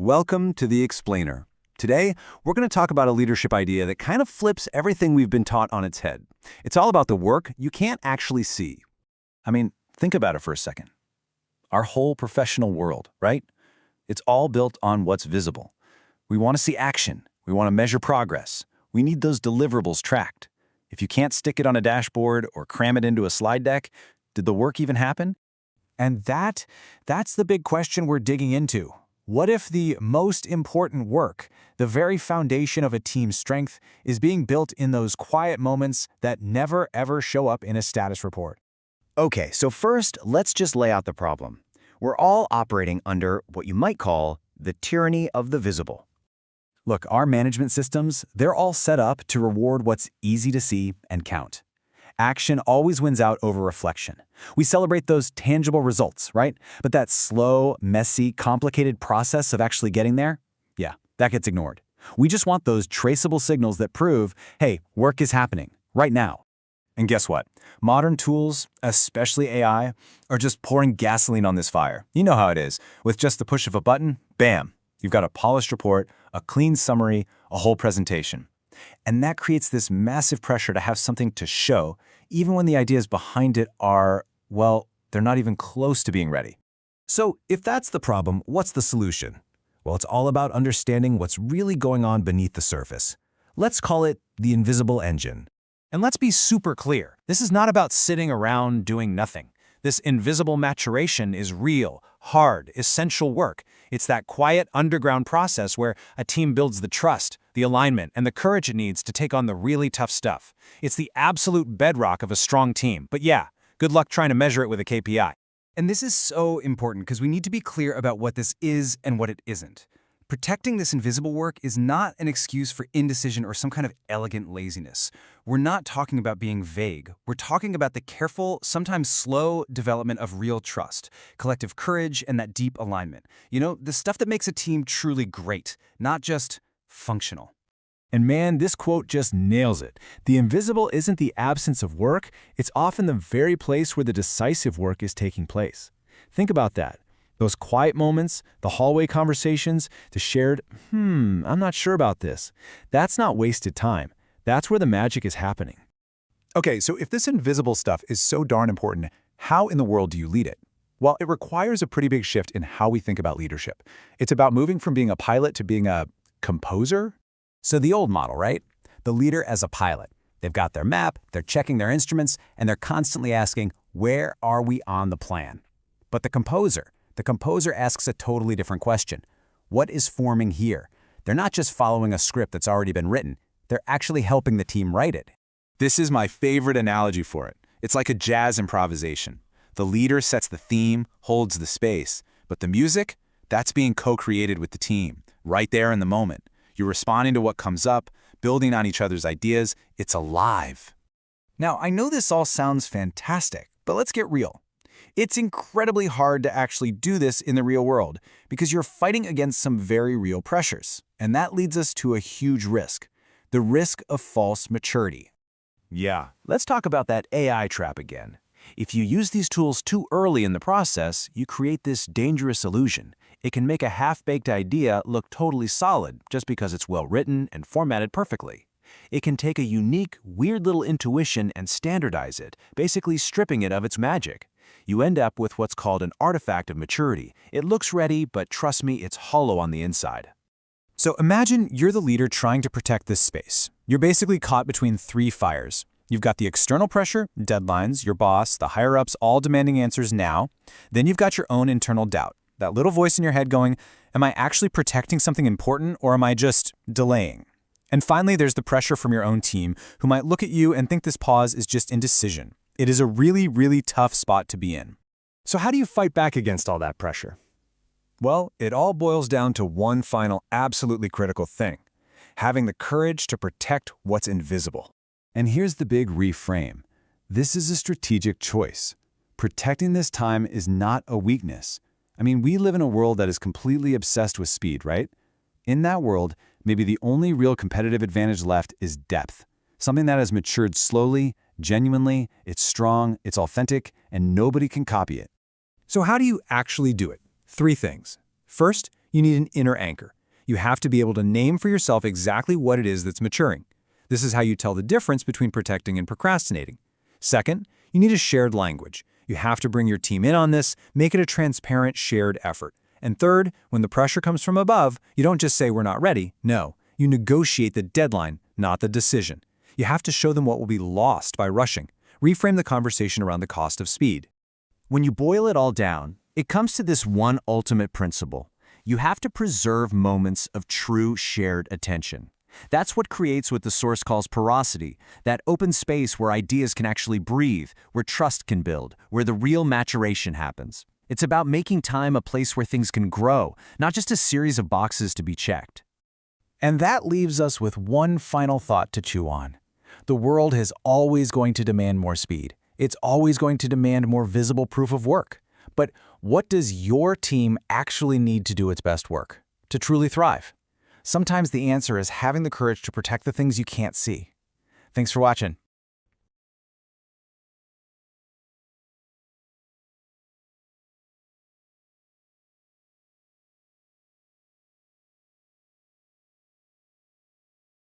Welcome to The Explainer. Today, we're going to talk about a leadership idea that kind of flips everything we've been taught on its head. It's all about the work you can't actually see. I mean, think about it for a second. Our whole professional world, right? It's all built on what's visible. We want to see action. We want to measure progress. We need those deliverables tracked. If you can't stick it on a dashboard or cram it into a slide deck, did the work even happen? And that's the big question we're digging into. What if the most important work, the very foundation of a team's strength, is being built in those quiet moments that never ever show up in a status report? Okay, so first, let's just lay out the problem. We're all operating under what you might call the tyranny of the visible. Look, our management systems, they're all set up to reward what's easy to see and count. Action always wins out over reflection. We celebrate those tangible results, right? But that slow, messy, complicated process of actually getting there, yeah, that gets ignored. We just want those traceable signals that prove, hey, work is happening right now. And guess what? Modern tools, especially AI, are just pouring gasoline on this fire. You know how it is. With just the push of a button, bam, you've got a polished report, a clean summary, a whole presentation. And that creates this massive pressure to have something to show, even when the ideas behind it are, well, they're not even close to being ready. So if that's the problem, what's the solution? Well, it's all about understanding what's really going on beneath the surface. Let's call it the invisible engine. And let's be super clear. This is not about sitting around doing nothing. This invisible maturation is real, hard, essential work. It's that quiet underground process where a team builds the trust, the alignment, and the courage it needs to take on the really tough stuff. It's the absolute bedrock of a strong team. But yeah, good luck trying to measure it with a KPI. And this is so important because we need to be clear about what this is and what it isn't. Protecting this invisible work is not an excuse for indecision or some kind of elegant laziness. We're not talking about being vague. We're talking about the careful, sometimes slow development of real trust, collective courage, and that deep alignment. You know, the stuff that makes a team truly great, not just functional. And man, this quote just nails it. The invisible isn't the absence of work, it's often the very place where the decisive work is taking place. Think about that. Those quiet moments, the hallway conversations, the shared, I'm not sure about this. That's not wasted time. That's where the magic is happening. Okay, so if this invisible stuff is so darn important, how in the world do you lead it? Well, it requires a pretty big shift in how we think about leadership. It's about moving from being a pilot to being a composer. So the old model, right? The leader as a pilot. They've got their map, they're checking their instruments, and they're constantly asking, where are we on the plan? But the composer asks a totally different question. What is forming here? They're not just following a script that's already been written. They're actually helping the team write it. This is my favorite analogy for it. It's like a jazz improvisation. The leader sets the theme, holds the space, but the music, that's being co-created with the team, right there in the moment. You're responding to what comes up, building on each other's ideas. It's alive. Now, I know this all sounds fantastic, but let's get real. It's incredibly hard to actually do this in the real world because you're fighting against some very real pressures. And that leads us to a huge risk, the risk of false maturity. Yeah, let's talk about that AI trap again. If you use these tools too early in the process, you create this dangerous illusion. It can make a half-baked idea look totally solid just because it's well-written and formatted perfectly. It can take a unique, weird little intuition and standardize it, basically stripping it of its magic. You end up with what's called an artifact of maturity. It looks ready, but trust me, it's hollow on the inside. So imagine you're the leader trying to protect this space. You're basically caught between three fires. You've got the external pressure, deadlines, your boss, the higher-ups all demanding answers now. Then you've got your own internal doubt, that little voice in your head going, am I actually protecting something important or am I just delaying? And finally, there's the pressure from your own team who might look at you and think this pause is just indecision. It is a really, really tough spot to be in. So how do you fight back against all that pressure? Well, it all boils down to one final, absolutely critical thing: having the courage to protect what's invisible. And here's the big reframe. This is a strategic choice. Protecting this time is not a weakness. I mean, we live in a world that is completely obsessed with speed, right? In that world, maybe the only real competitive advantage left is depth. Something that has matured slowly, genuinely, it's strong, it's authentic, and nobody can copy it. So how do you actually do it? 3 things. First, You need an inner anchor. You have to be able to name for yourself exactly what it is that's maturing. This is how you tell the difference between protecting and procrastinating. Second, you need a shared language. You have to bring your team in on this, make it a transparent, shared effort. And third, when the pressure comes from above, you don't just say we're not ready. No, you negotiate the deadline, not the decision. You have to show them what will be lost by rushing. Reframe the conversation around the cost of speed. When you boil it all down, it comes to this one ultimate principle. You have to preserve moments of true shared attention. That's what creates what the source calls porosity, that open space where ideas can actually breathe, where trust can build, where the real maturation happens. It's about making time a place where things can grow, not just a series of boxes to be checked. And that leaves us with one final thought to chew on. The world is always going to demand more speed. It's always going to demand more visible proof of work. But what does your team actually need to do its best work, to truly thrive? Sometimes the answer is having the courage to protect the things you can't see. Thanks for watching.